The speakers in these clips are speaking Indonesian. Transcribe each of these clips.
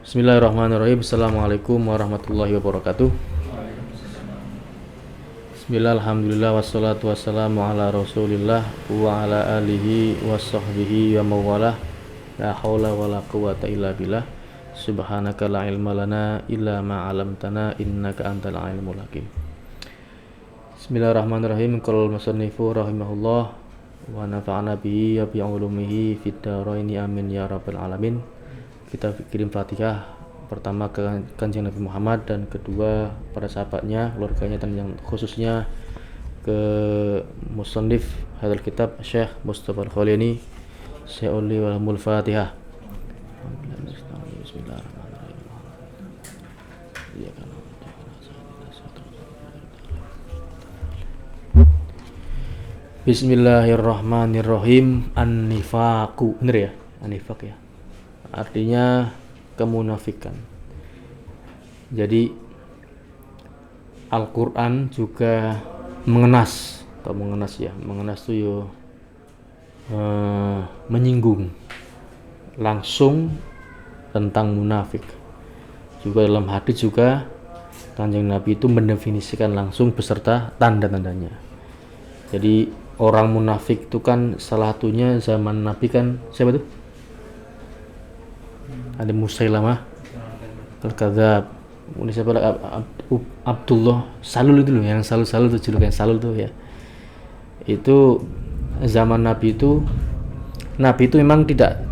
Bismillahirrahmanirrahim. Assalamualaikum warahmatullahi wabarakatuh. Bismillah, alhamdulillah, wassalatu wassalamu ala rasulillah wa ala alihi wa sahbihi wa mawalah. La hawla wa la quwata illa billah. Subhanaka la ilma lana illa ma'alamtana innaka antal alimul hakim. Bismillahirrahmanirrahim. Qala al-musannifu rahimahullah wa nafa'ana bihi wa bi ulumihi fid dharaini amin ya rabbal alamin. Kita kirim Fatihah pertama ke Kanjeng Nabi Muhammad dan kedua pada sahabatnya, keluarganya, dan yang khususnya ke musannif hadal kitab Syekh Mustafa Al-Khalini. Syai'uli walhamul Fatihah. Bismillahirrahmanirrahim. An-nifaqu, bener ya? An-nifaq ya, artinya kemunafikan. Jadi Al-Quran juga mengenas itu menyinggung langsung tentang munafik. Juga dalam hadis juga Kanjeng Nabi itu mendefinisikan langsung beserta tanda-tandanya. Jadi orang munafik itu kan salah satunya zaman Nabi kan siapa tuh? Ada Musailamah Al-Kadzab, Abdullah Salul itu loh, yang Salul tuh, julukan Salul tuh ya. Itu zaman Nabi itu memang tidak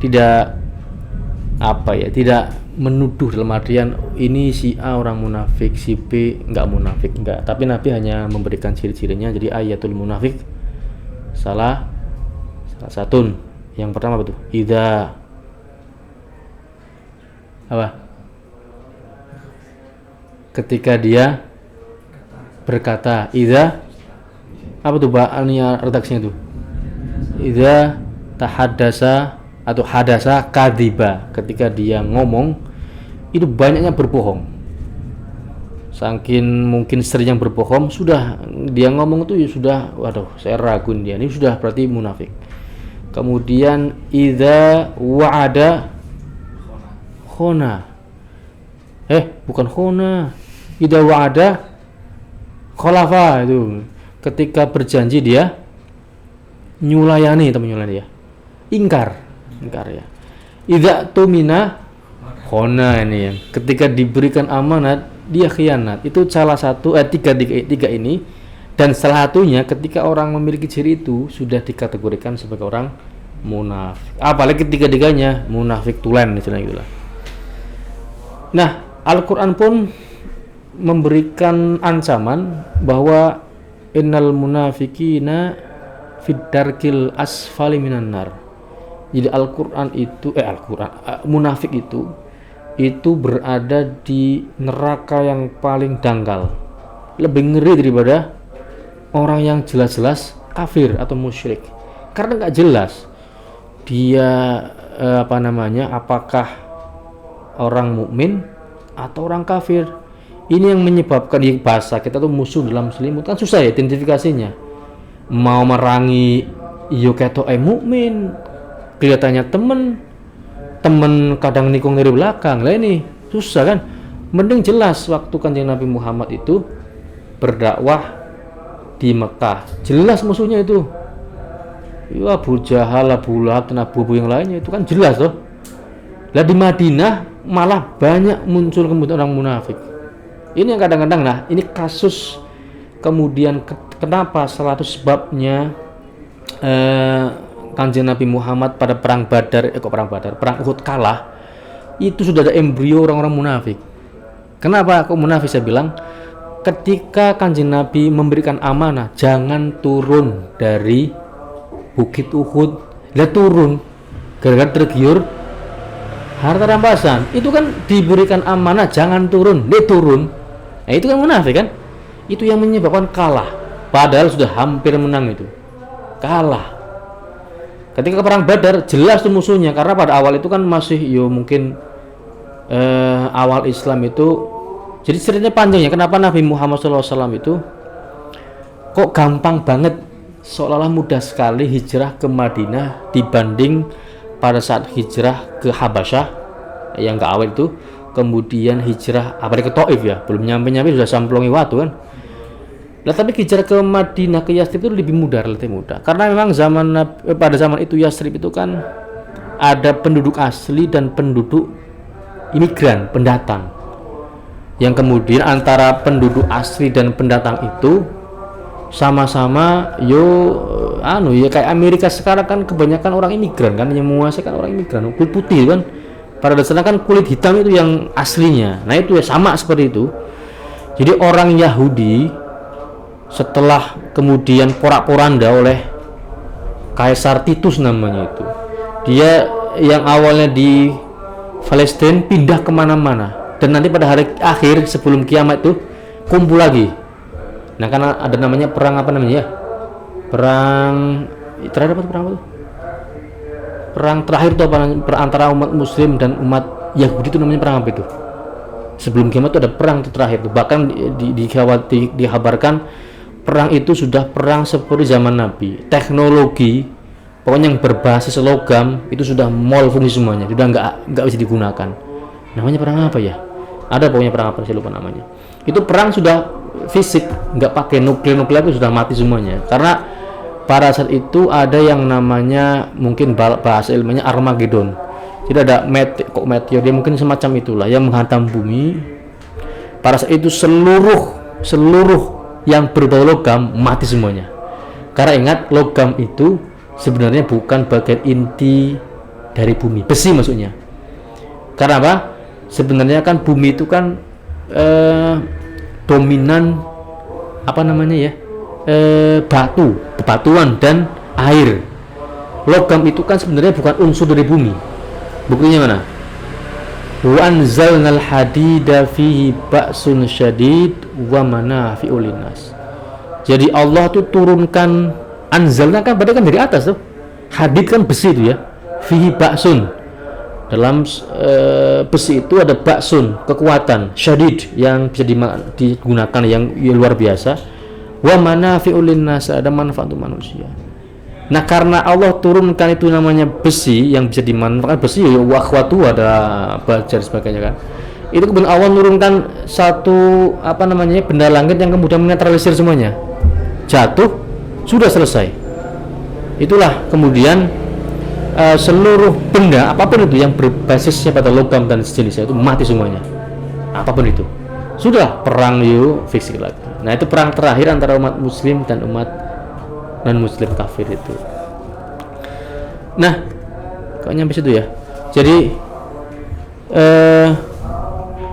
menuduh dalam artian ini si A orang munafik, si B enggak munafik, enggak. Tapi Nabi hanya memberikan ciri-cirinya. Jadi ayatul munafik salah satu. Yang pertama apa tuh? Ketika dia berkata, apa tuh bahannya redaksinya tuh? Idza tahaddasa atau hadasa kadziba, ketika dia ngomong itu banyaknya berbohong. Saking mungkin sering yang berbohong, sudah dia ngomong itu ya sudah, waduh, saya ragu dia ini sudah berarti munafik. Kemudian idza wa'ada khona, bukan khona, idza wa'ada khalafa, itu ketika berjanji dia nyulayani ya, ingkar ya. Idza tumina khona, ini yang ketika diberikan amanat dia khianat. Itu salah satu tiga ini, dan salah satunya ketika orang memiliki ciri itu sudah dikategorikan sebagai orang munafik. Apalagi tiga-tiganya munafik tulen istilahnya gitulah. Nah, Al-Quran pun memberikan ancaman bahwa innal munafikina fid darkil asfali minan nar. Jadi munafik itu berada di neraka yang paling dangkal, lebih ngeri daripada orang yang jelas-jelas kafir atau musyrik, karena nggak jelas dia apakah orang mukmin atau orang kafir. Ini yang menyebabkan di bahasa kita tuh musuh dalam selimut kan susah ya identifikasinya. Mau merangi yo ketoke mukmin, kelihatannya temen kadang nikung dari belakang lah, ini susah kan. Mending jelas waktu Kanjeng Nabi Muhammad itu berdakwah di Mekah, jelas musuhnya itu ya Abu Jahal, Abu Lahab, dan Abu yang lainnya, itu kan jelas loh. Lah di Madinah malah banyak muncul kemudian orang munafik. Ini yang kadang-kadang, nah ini kasus kemudian kenapa salah satu sebabnya Kanjeng Nabi Muhammad pada perang Uhud kalah, itu sudah ada embrio orang-orang munafik. Kenapa kok munafik? Saya bilang ketika Kanjeng Nabi memberikan amanah jangan turun dari Bukit Uhud, dia turun gara-gara tergiur harta rampasan. Itu kan diberikan amanah jangan turun, dia turun. Nah, itu kan munafik kan? Itu yang menyebabkan kalah, padahal sudah hampir menang, itu kalah. Ketika perang Badar jelas tuh musuhnya, karena pada awal itu kan masih mungkin awal Islam itu. Jadi ceritanya panjang ya, kenapa Nabi Muhammad SAW itu kok gampang banget, seolah-olah mudah sekali hijrah ke Madinah dibanding pada saat hijrah ke Habasyah yang nggak awet itu, kemudian hijrah apalagi ke Taif ya, belum nyampe sudah samplongi waktu kan. Nah, tapi hijrah ke Madinah ke Yastrib itu lebih mudah, relatif mudah, karena memang pada zaman itu Yastrib itu kan ada penduduk asli dan penduduk imigran, pendatang, yang kemudian antara penduduk asli dan pendatang itu sama-sama ya kayak Amerika sekarang kan kebanyakan orang imigran kan, yang menguasai kan orang imigran kulit putih kan, pada dasarnya kan kulit hitam itu yang aslinya. Nah itu ya sama seperti itu. Jadi orang Yahudi setelah kemudian porak-poranda oleh Kaisar Titus namanya itu, dia yang awalnya di Palestina pindah kemana-mana, dan nanti pada hari akhir sebelum kiamat itu kumpul lagi. Nah karena ada namanya perang apa namanya ya, perang terakhir apa, perang apa tuh? Perang terakhir itu apa, antara umat Muslim dan umat Yahudi itu namanya perang apa itu? Sebelum kiamat itu ada perang itu terakhir itu, bahkan dikabarkan perang itu sudah perang seperti zaman Nabi. Teknologi pokoknya yang berbasis logam itu sudah fungsi semuanya, sudah nggak bisa digunakan. Namanya perang apa ya? Ada pokoknya perang apa, saya lupa namanya. Itu perang sudah fisik, nggak pakai nuklir itu sudah mati semuanya. Karena pada saat itu ada yang namanya, mungkin bahasa ilmiahnya Armageddon. Jadi ada meteor, dia mungkin semacam itulah yang menghantam bumi. Pada saat itu seluruh yang berbau logam mati semuanya. Karena ingat, logam itu sebenarnya bukan bagian inti dari bumi, besi maksudnya. Karena apa? Sebenarnya kan bumi itu kan dominan apa namanya ya, bebatuan dan air. Logam itu kan sebenarnya bukan unsur dari bumi. Buktinya mana? Wa anzalnal hadida fihi ba'sun syadid wa manafi'u linnas. Jadi Allah tuh turunkan, anzalna kan berarti kan dari atas tuh. Hadid kan besi itu ya. Fihi ba'sun. Dalam besi itu ada ba'sun, kekuatan, syadid yang bisa digunakan yang luar biasa. Wa manafi'u linnas, ada manfaat untuk manusia. Nah, karena Allah turunkan itu namanya besi yang bisa dimanfaatkan, besi ya wakhwatu, ada baja dan sebagainya kan. Itu kemudian Allah turunkan satu apa namanya, benda langit yang kemudian menetralisir semuanya. Jatuh, sudah selesai. Itulah kemudian seluruh benda apapun itu yang berbasisnya pada logam dan sejenisnya itu mati semuanya. Apapun itu. Sudah perang fisik lagi. Nah, itu perang terakhir antara umat muslim dan umat non-muslim kafir itu. Nah, kok nyampe situ ya. Jadi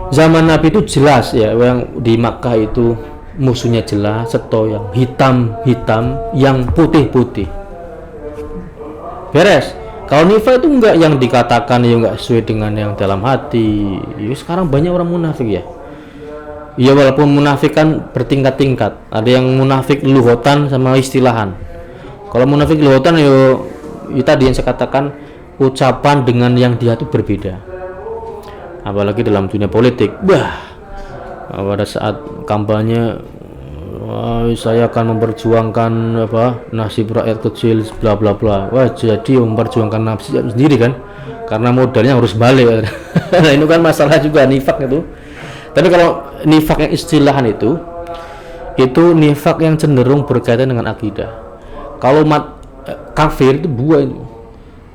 zaman Nabi itu jelas ya, yang di Makkah itu musuhnya jelas, seto yang hitam, yang putih. Beres. Kalau nifaq itu enggak, yang dikatakan ya enggak sesuai dengan yang dalam hati. Ya, sekarang banyak orang munafik ya. Ya walaupun munafik kan bertingkat-tingkat. Ada yang munafik luhotan sama istilahan. Kalau munafik luhotan ya tadi yang saya katakan, ucapan dengan yang dia itu berbeda. Apalagi dalam dunia politik. Pada saat kampanye, saya akan memperjuangkan nasib rakyat kecil bla bla bla. Wah, jadi memperjuangkan nasib sendiri kan. Karena modalnya harus balik. Nah, itu kan masalah juga nifak itu. Tapi kalau nifak yang istilahan itu nifak yang cenderung berkaitan dengan akidah. Kalau kafir itu dua itu.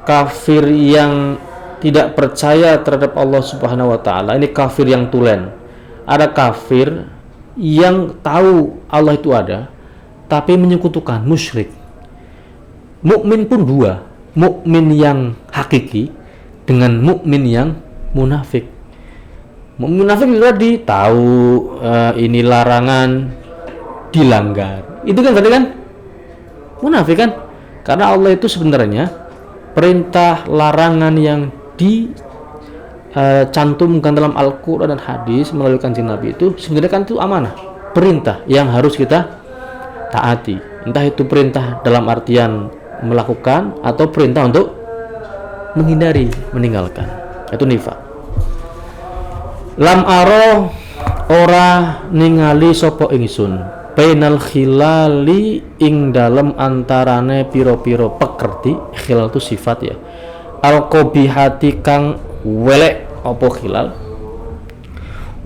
Kafir yang tidak percaya terhadap Allah Subhanahu wa taala, ini kafir yang tulen. Ada kafir yang tahu Allah itu ada tapi menyekutukan, musyrik. Mukmin pun dua, mukmin yang hakiki dengan mukmin yang munafik. Munafik itu tadi tahu ini larangan dilanggar, itu kan berarti kan munafik kan, karena Allah itu sebenarnya perintah larangan yang dicantumkan dalam Al-Quran dan hadis melalui kanjeng Nabi itu sebenarnya kan itu amanah, perintah yang harus kita taati, entah itu perintah dalam artian melakukan atau perintah untuk menghindari, meninggalkan. Itu nifaq. Lam aro ora ningali sapa ingsun bainal khilali ing dalem antarane piro-piro pekerti. Khilal itu sifat ya, al qabihati kang welek apa khilal,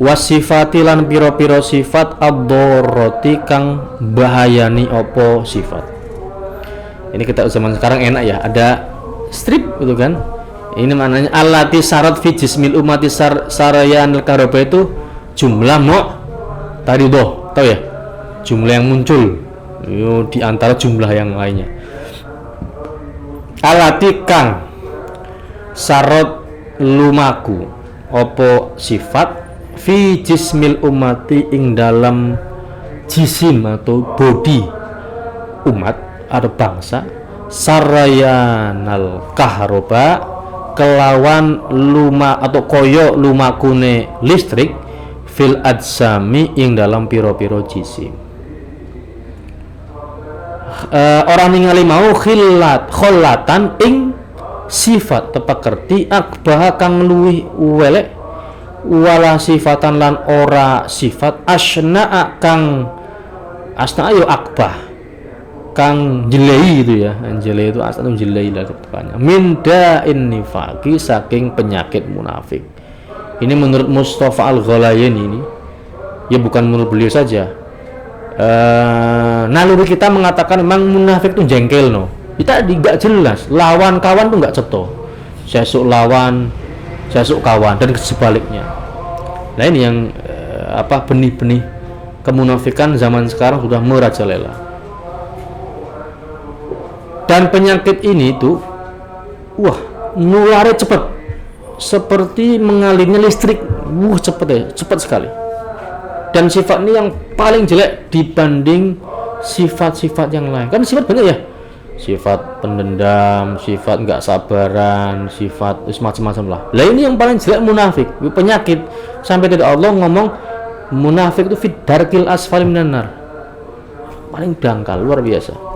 wasifati lan piro-piro sifat ad-dharrati kang bahayani apa sifat. Ini kita zaman sekarang enak ya, ada strip gitu kan. Ini maknanya allati syarat fi jismil ummati sarayan al-karaba itu jumlah taridoh, tahu ya? Jumlah yang muncul di antara jumlah yang lainnya. Allati kang syarat lumaku apa sifat fi jismil ummati ing dalam jisim atau body umat atau bangsa sarayanal kahroba kelawan luma atau koyo lumakune listrik fil adzami ing dalam piro-piro jisim. Orang ningali mau khillatan ing sifat tepak kerti akbah kang luwih welek wala sifatan lan ora sifat asna kang asna ayo akbah kang jelei itu ya, jelei itu asal jelei lah ketepannya. Minda nifaqi saking penyakit munafik. Ini menurut Mustafa Al-Ghalayani ini, ya bukan menurut beliau saja. Naluri kita mengatakan memang munafik itu jengkel no. Kita tidak jelas, lawan kawan tuh nggak ceto. Sesuk lawan, sesuk kawan dan sebaliknya. Nah ini yang benih-benih kemunafikan zaman sekarang sudah merajalela. Dan penyakit ini tuh nularnya cepat seperti mengalirnya listrik, cepat ya, cepat sekali. Dan sifat ini yang paling jelek dibanding sifat-sifat yang lain. Kan sifat banyak ya, sifat pendendam, sifat nggak sabaran, sifat macam-macam lah. Lah ini yang paling jelek munafik, penyakit sampai tidak Allah ngomong munafik itu fit darkil asfali minan nar, paling dangkal, luar biasa.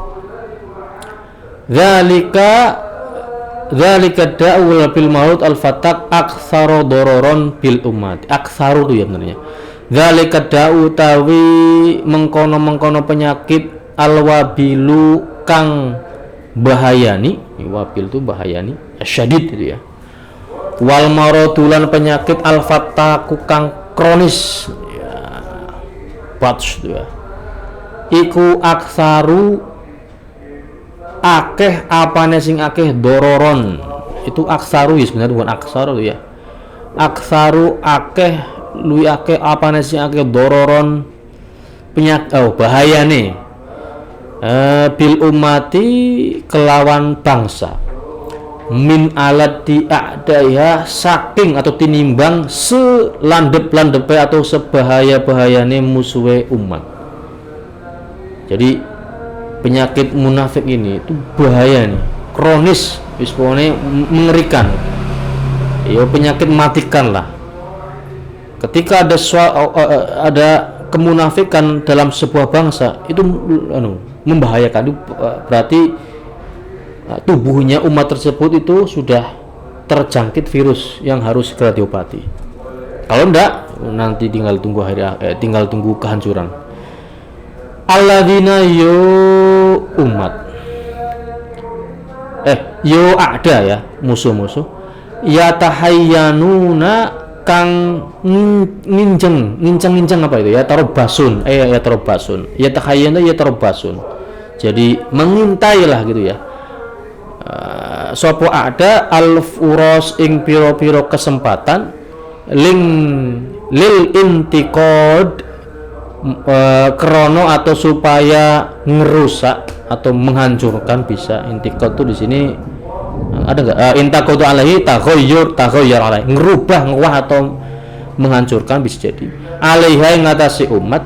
Dzalika da'ul bil maut al-fatak aktsaru dororon bil umat. Aktsaru itu ya benernya. Dzalika da'u tawi mengkono-mengkono penyakit al-wabilu kang bahayani. Wabil itu bahayani, asyadid itu ya. Wal maradulan penyakit al-fataku kang kronis ya. Bats itu ya. Iku aktsaru akeh apane sing akeh dororon itu aksaru ya, sebenarnya bukan aksaru ya, aksaru akeh luwi akeh apane sing akeh dororon bahayane bil umati kelawan bangsa min alat di'adaiha saking atau tinimbang selandep-landepe atau sebahaya-bahayane musuhe umat. Jadi penyakit munafik ini itu bahaya nih, kronis, pokoknya mengerikan. Ya penyakit matikan lah. Ketika ada kemunafikan dalam sebuah bangsa itu membahayakan. Itu berarti tubuhnya umat tersebut itu sudah terjangkit virus yang harus segera diobati. Kalau enggak, nanti tinggal tunggu kehancuran. Alladzina umat ada ya musuh-musuh ya tahayyanuna kang nginceng apa itu ya tarobasun ya tahayyana ya tarobasun, jadi mengintailah gitu ya. Sopo ada al-furos ing piro-piro kesempatan lil intiqad krono atau supaya ngerusak atau menghancurkan, bisa intikad tuh di sini ada nggak intakotu alaihi taghayyur alaihi, ngerubah ngewah atau menghancurkan bisa jadi alaiha ngatasi umat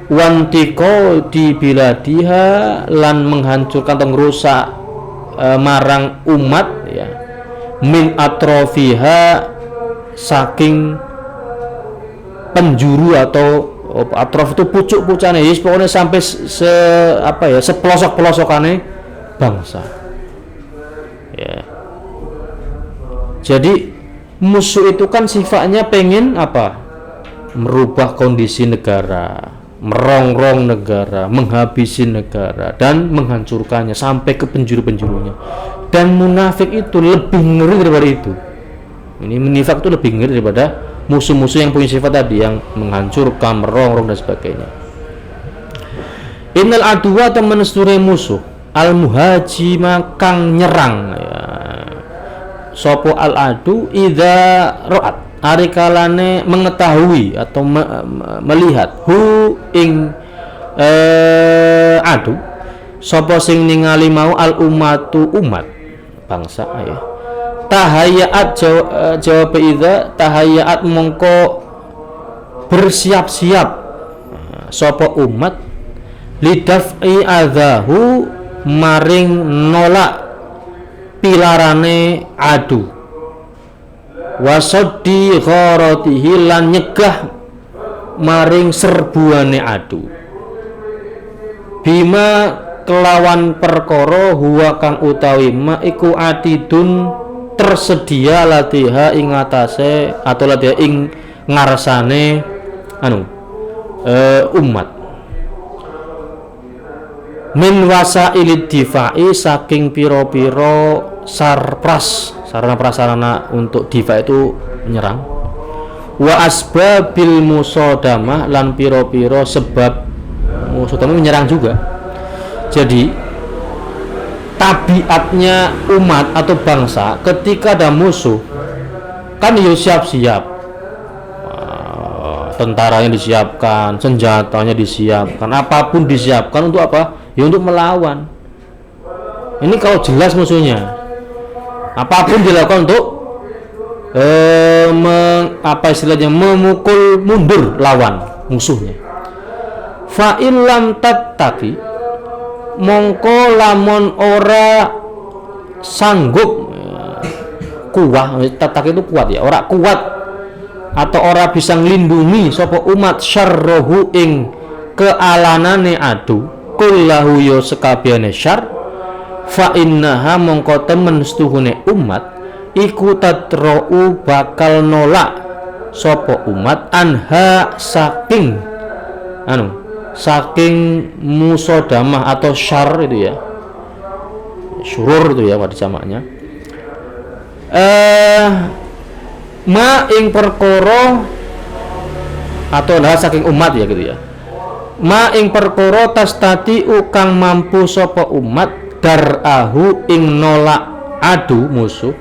wantiko di biladiha lan menghancurkan atau ngerusak marang umat ya min atrofiha saking penjuru atau atrof itu pucuk-pucukane ya, pokoknya sampai sepelosok-pelosokane bangsa ya. Jadi musuh itu kan sifatnya pengen merubah kondisi negara, merongrong negara, menghabisi negara dan menghancurkannya sampai ke penjuru-penjurunya. Dan munafik itu lebih ngeri daripada itu. Ini nifak itu lebih ngeri daripada musuh-musuh yang punya sifat tadi, yang menghancurkan, merongrong dan sebagainya. Innal aduwa temen sedure musuh al muhajima kang nyerang ya. Sopo al adu idza ro'at ari kalane mengetahui atau melihat hu ing adu sopo sing ningali mau al umatu umat bangsa ya. Tahayaat jawab idza tahayaat mongko bersiap-siap sopo umat lidaf'i adzahu maring nolak pilarane adu wasoddi gharatihi lan nyegah maring serbuane adu bima kelawan perkara huwa kang utawi ma iku atidun tersedia latiha ing atase atau latiha ing ngarsane umat min wasailid difa'i saking piro-piro sarana prasarana untuk difa itu menyerang wa asbabil musodamah lan piro-piro sebab musodamah menyerang juga. Jadi tabiatnya umat atau bangsa ketika ada musuh kan ya siap-siap, tentaranya disiapkan, senjatanya disiapkan, apapun disiapkan untuk apa? Ya untuk melawan. Ini kalau jelas musuhnya, apapun dilakukan untuk memukul mundur lawan musuhnya. Fa illam tattaqi mongko lamun ora sanggup kuat, tattaqi itu kuat ya, ora kuat atau ora bisa nglindungi sapa umat syarrohu ing kealanane adu kullahu yo sekabehane syar fa innaha mongko temen setuhune umat iku tatrau bakal nolak sapa umat anha saking musodamah atau syar itu ya, syurur itu ya pada jamaknya ma ing perkara atau nah saking umat ya gitu ya, ma ing perkara tastati ukang mampu sapa umat darahu ing nolak adu musuh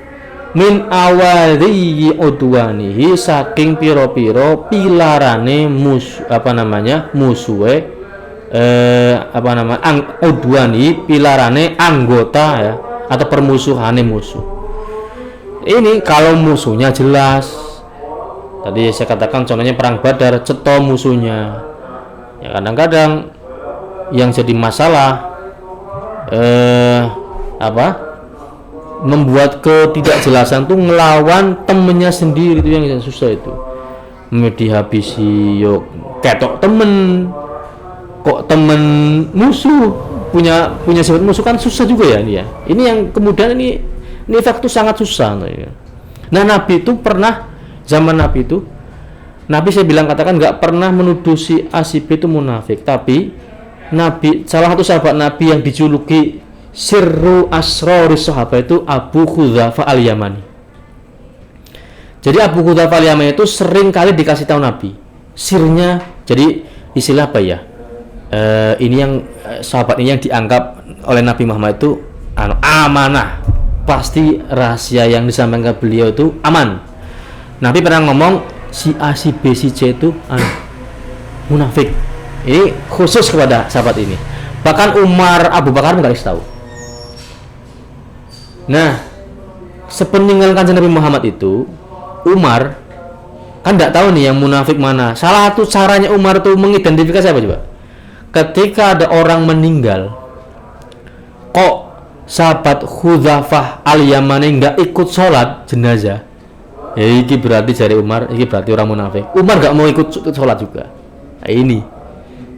min awali udwanihi saking piro-piro pilarane musuhe udwani pilarane anggota ya atau permusuhane musuh. Ini kalau musuhnya jelas, tadi saya katakan contohnya perang Badar, ceto musuhnya ya, kadang-kadang yang jadi masalah membuat ketidakjelasan tuh ngelawan temennya sendiri, itu yang susah itu. Dihabisi yo ketok temen, kok temen musuh punya sifat musuh kan susah juga ya ini ya. Ini yang kemudian ini nifak itu sangat susah. Nah Nabi itu pernah, zaman Nabi itu Nabi saya bilang katakan nggak pernah menuduh si A si B itu munafik, tapi Nabi salah satu sahabat Nabi yang dijuluki sirru asroris sahabat itu Abu Hudzaifah al-Yamani. Jadi Abu Hudzaifah al-Yamani itu sering kali dikasih tahu Nabi sirnya. Jadi istilah apa ya? Ini yang sahabat ini yang dianggap oleh Nabi Muhammad itu amanah, pasti rahasia yang disampaikan ke beliau itu aman. Nabi pernah ngomong si A, si B, si C itu munafik. Ini khusus kepada sahabat ini. Bahkan Umar, Abu Bakar nggak dikasih tahu. Nah, sepeninggal kanjeng Nabi Muhammad itu, Umar kan nggak tahu nih yang munafik mana. Salah satu caranya Umar tuh mengidentifikasi apa coba? Ketika ada orang meninggal, kok sahabat Hudzaifah al-Yamani nggak ikut sholat jenazah, ya ini berarti dari Umar, ini berarti orang munafik. Umar nggak mau ikut sholat juga. Nah, ini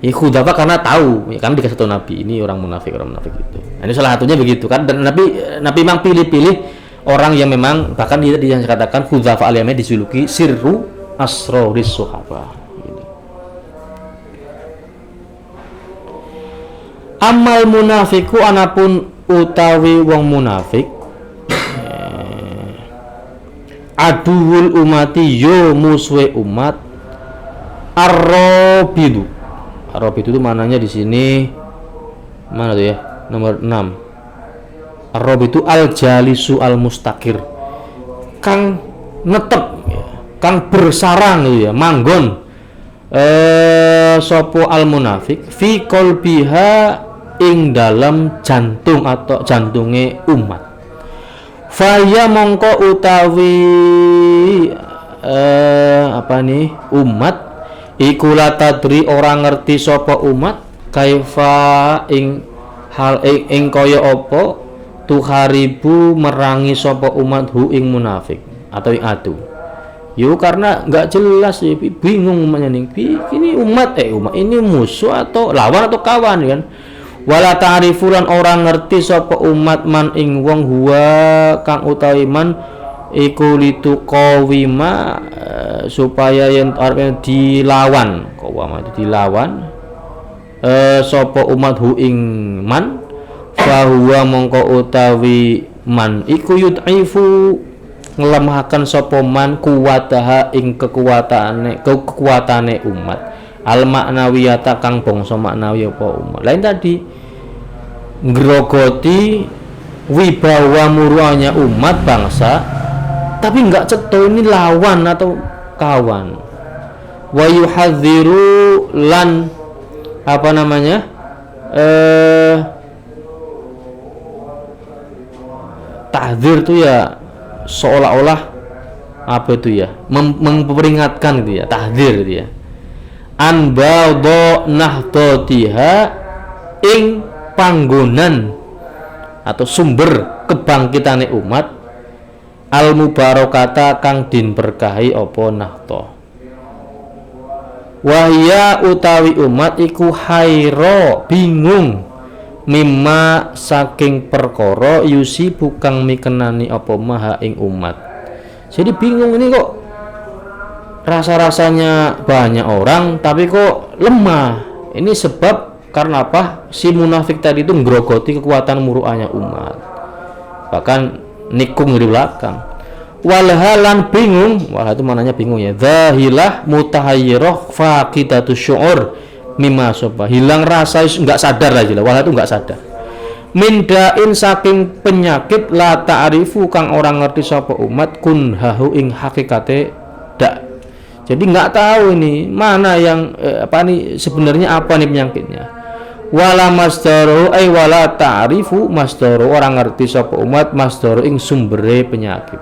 Hudzaifah karena tahu, ya kan dikasih tahu Nabi ini orang munafik itu. Nah, ini salah satunya begitu kan. Dan Nabi memang pilih-pilih orang yang memang, bahkan dia yang dikatakan Hudzaifah al-Yamani dijuluki sirru asroris sahabah. Amal munafiku anapun utawi wong munafik aduwul umati yo musuhe umat. Ar-rabidu itu mananya di sini mana tuh ya, nomor 6. Ar-rabidu al-jalisu al-mustaqir, kang netep ya, kang bersarang gitu ya, manggon sopo al-munafik fi qalbiha ing dalam jantung atau jantunge umat. Faya mongko utawi umat iku la tadri orang ngerti sapa umat kaifa ing hal ing kaya apa tuharibu merangi sapa umat hu ing munafik atau ing adu. Yo karena nggak jelas ya, bingung umatnya nih. Ini umat ini musuh atau lawan atau kawan kan. Wala ta'rifulan orang ngerti sapa umat man ing wong huwa kang utawi man iku litu qawima supaya yen arep dilawan qawama itu dilawan sapa umat hu ing man fa huwa mongko utawi man iku yud'ifu ngelemahkan sapa man kuwataha ing kekuatane umat al maknawiyata kang bangsa maknawi apa umat. Lain tadi ngrogoti wibawa muruannya umat bangsa, tapi enggak ceto ini lawan atau kawan. Wa yuhadziru lan tahdzir itu ya seolah-olah memperingatkan gitu ya, tahdzir gitu ya. An ba'dha nahdatiha ing panggonan atau sumber kebangkitane umat al mubarakata kang din berkahi apa nahta. Wahya utawi umat iku haira bingung mimma saking perkara yusi bukang mikenani apa maha ing umat. Jadi bingung ini kok rasa-rasanya banyak orang tapi kok lemah. Ini sebab karena apa? Si munafik tadi itu ngrogoti kekuatan muruannya umat. Bahkan nikung di belakang. Walhalan bingung, wah itu mananya bingung ya. Zahilah mutahayyirah faqidatu syu'ur mimma soba. Hilang rasa, enggak sadar lagi lah. Wah itu enggak sadar. Mindain saking penyakit la ta'rifu kang orang ngerti sapa umat kun hahu ing hakikate dak. Jadi nggak tahu ini mana yang sebenarnya apa nih penyakitnya. Wala masdaru wala ta'rifu masdaru orang ngerti sapa umat masdaru ing sumbere penyakit.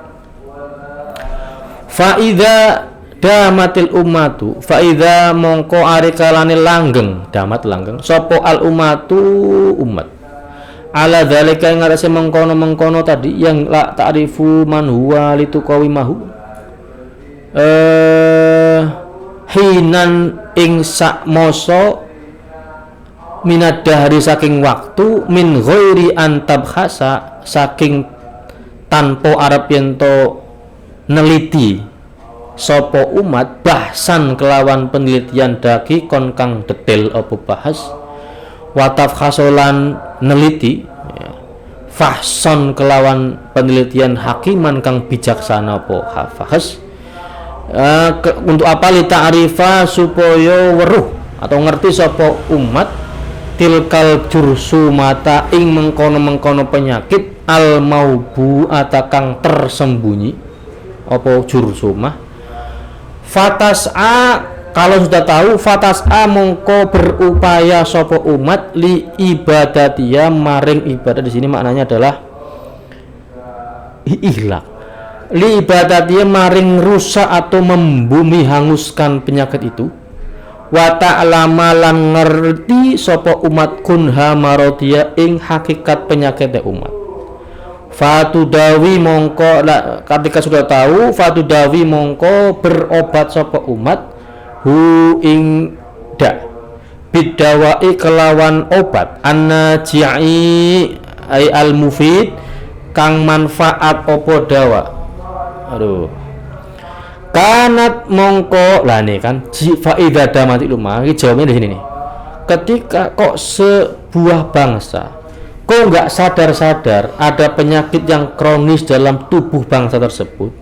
Fa idza damatil ummatu fa idza mongko ari kalane langgeng damat langgeng sapa al ummatu umat. Ala dzalika ing ngarase mengkono tadi yang la ta'rifu man huwa lituqawimahu. Hinan ing sak masa minad dahri saking waktu min ghairi antab khasa saking tanpa arep yento neliti sapa umat bahsan kelawan penelitian daki kon kang detail apa bahas wataf khasolan neliti ya. Fahson kelawan penelitian hakiman kang bijaksana apa hafahas untuk apa li ta'rifa supaya weruh atau ngerti sapa umat tilkal jursu mata ing mengkono penyakit al maubu atakang tersembunyi apa jursumah fatas'a kalau sudah tahu fatas'a mongko berupaya sapa umat li ibadatia maring ibadah di sini maknanya adalah ihlak li ibadatia maring rusak atau membumi hanguskan penyakit itu wa ta'lama lan ngerti sapa umat kunha marodia ing hakikat penyakit umat fatudawi mongko ketika sudah tahu fatudawi mongko berobat sapa umat hu ing da bidawai kelawan obat annaji'i ay al mufid kang manfaat opo dawa. Aduh. Kanat mongko lah nih kan faida damati lumah. Ini jawabnya di sini nih. Ketika kok sebuah bangsa kok nggak sadar-sadar ada penyakit yang kronis dalam tubuh bangsa tersebut,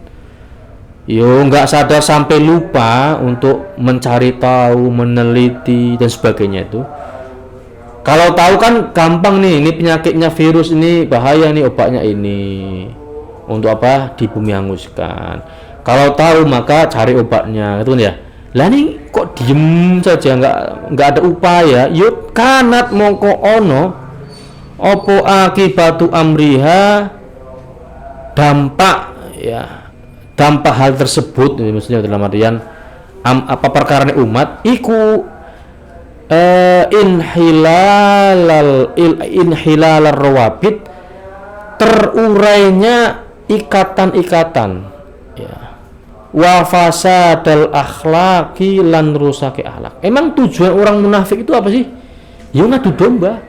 Yo nggak sadar sampai lupa untuk mencari tahu, meneliti dan sebagainya itu. Kalau tahu kan gampang nih, ini penyakitnya virus ini bahaya nih, obatnya ini. Untuk apa? Di bumi hanguskan. Kalau tahu maka cari obatnya, itu kan ya. Lah nih kok diem saja, nggak ada upaya. Yuk kanat mongko ono opo akibatu amriha, dampak ya, dampak hal tersebut maksudnya dalam artian apa perkara umat iku inhilalal rawabit, terurainya ikatan-ikatan ya, wa fasadal akhlaqi lan rusake akhlak. Emang tujuan orang munafik itu apa sih? Ya ngadu domba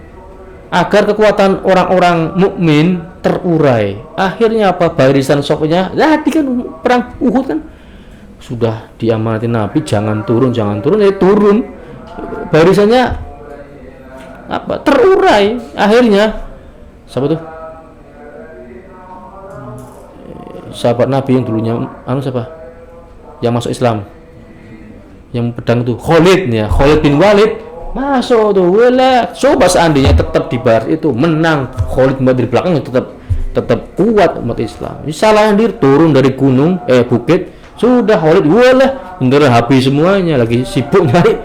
agar kekuatan orang-orang mukmin terurai. Akhirnya apa? Barisan sofnya, tadi kan perang Uhud kan sudah diamanati Nabi, jangan turun, turun. Barisannya apa? Terurai. Akhirnya siapa tuh? Sahabat Nabi yang dulunya siapa? Yang masuk Islam. Yang pedang itu Khalid ya, Khalid bin Walid. Masuk tuh, wala. Coba seandainya tetap di bar itu menang, Khalid di belakang tetap kuat umat Islam. Salah dia turun dari gunung bukit, sudah Khalid wala bener habis semuanya, lagi sibuk nyari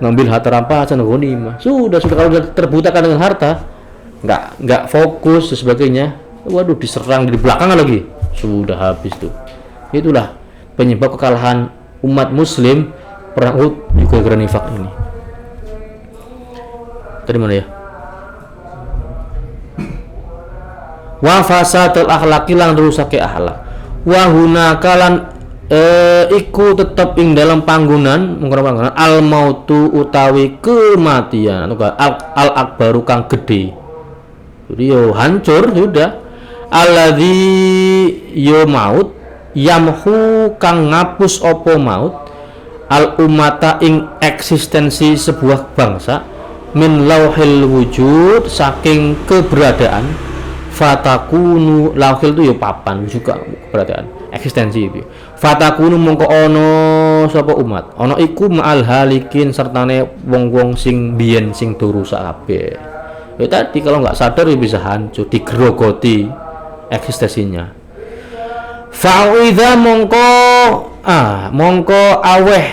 ngambil harta rampasan ghanimah. Sudah kalau terbutakan dengan harta, nggak fokus dan sebagainya. Waduh, diserang dari belakang lagi. Sudah habis tuh. Itulah penyebab kekalahan umat muslim perang Uhud juga gara nifak ini. Tadi mana ya? Wa fasadul akhlaqi lan rusake akhlak. Wa hunaka lan iku tetep ing dalam panggonan al mautu utawi kematian atau al akbaru kang gede. Jadi yo hancur sudah. Alladzi yo maut yamhu kang ngapus opo maut al umata ing eksistensi sebuah bangsa min lauhil wujud saking keberadaan, fatakunu lauhil itu ya papan juga keberadaan eksistensi itu. Fatakunu mongko ono sapa umat ono iku ma'al halikin sertane wong-wong sing biyen sing rusak kabeh. Ya tadi kalau nggak sadar ya bisa hancur, digerogoti eksistensinya. Fa'idza mongko aweh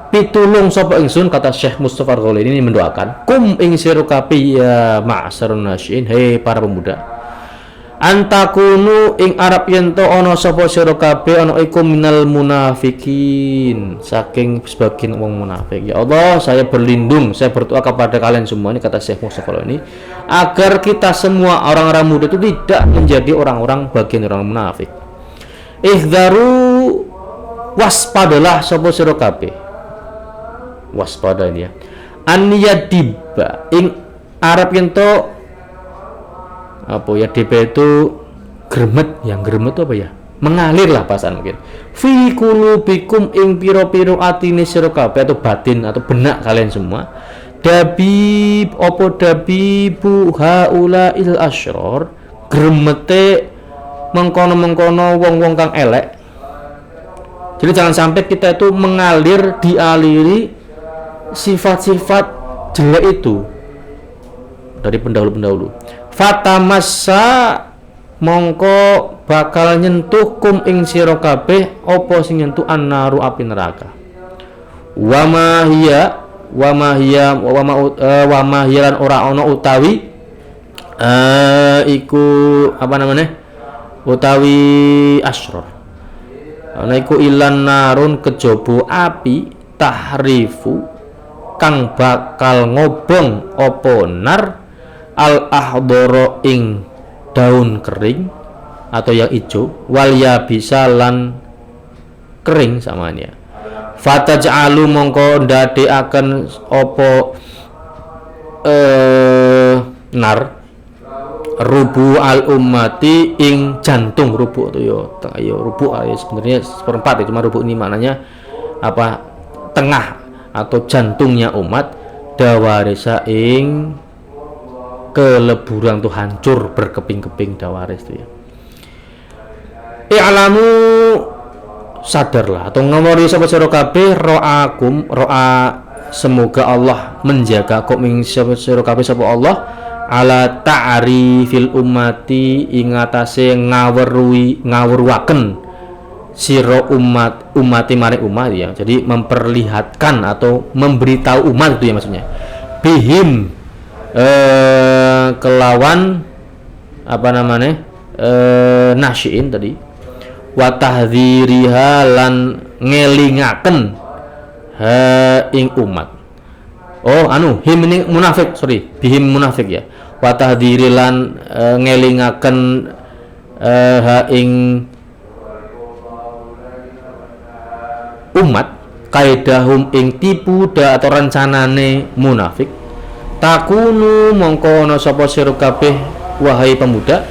pitulung sapa ingsun, kata Syekh Mustafa Al-Ghalini ini mendoakan kum ing sira kabeh ya ma'syarun nasyin, hei para pemuda, antakunu ing arab yento ana sapa sira kabeh ana iku minal munafikin, saking sebagian wong munafik. Ya Allah, saya berlindung, saya berdoa kepada kalian semua ini, kata Syekh Mustafa Al-Ghalini, agar kita semua orang-orang muda itu tidak menjadi orang-orang bagian orang munafik. Ihdaru, waspadalah sapa sira kabeh, waspada ini ya, an yadiba ing arab yento apa ya, DP itu gremet, yang gremet itu apa ya, mengalir lah bahasaan mungkin, fi qulubikum ing piro-piro atine sira kabeh atau batin atau benak kalian semua, dabib opo dabibu haula il asyror, gremete mengkono-mengkono wong-wong kang elek. Jadi jangan sampai kita itu mengalir, dialiri sifat-sifat jelek itu dari pendahulu-pendahulu. Fatamassa mongko bakal nyentuh kum ing sira kabeh apa sing nyentuh annaru api neraka. Wa ma hiya lan ora ana utawi iku apa namanya? Utawi asror. Ana iku ilan narun kejaba api tahrifu kang bakal ngobong apa nar al ahdoro ing daun kering atau yang hijau, wal yabisa lan kering samanya. Fataj'alu mongko ndadekaken apa nar rubu al ummati ing jantung, rubu itu yo rubu ya sebenarnya seperempat ya, cuma rubu ini maknanya apa, tengah atau jantungnya umat, dawarisa ing keleburan tuh hancur berkeping-keping dawaris tuh ya. I'lamu sadarlah atau ngawari sapa sira kabeh roa semoga Allah menjaga kok ming sapa sira kabeh sapa Allah ala ta'rifil ummati ing atase ngawruaken sira umati maring umat ya. Jadi memperlihatkan atau memberitahu umat itu ya maksudnya. Bihim kelawan apa namanya? Nasyiin tadi. Wa tahdziriha lan ngelingaken ing umat. Oh him ini munafik, sorry. Bihim munafik ya. Wa tahdziri lan ngelingaken ing umat kaidahum ing tipu atau rencanane munafik takunu mongko ana sapa sira kabeh wahai pemuda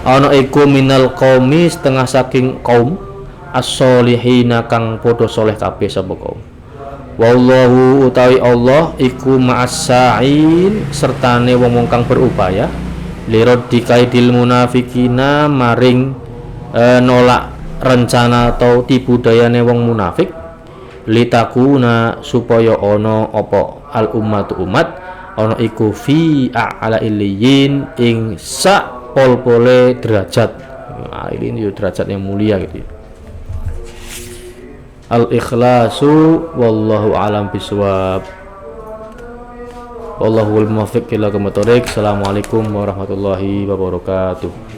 ana iku minal qaumi setengah saking kaum as-solihina kang padha saleh kabeh sapa kaum wallahu utawi Allah iku ma'as-sa'in sertane wong kang berupaya lirad dikaidil munafikina maring nolak rencana atau tipu dayane wong munafik litakuna supaya ana apa al ummatu umat ana iku fi a'la illiyin ing sak pol-pole derajat ini derajat yang mulia gitu ya. Al ikhlasu wallahu alam bisawab wallahu al muwaffiq ila aqwamit thoriq. Assalamualaikum warahmatullahi wabarakatuh.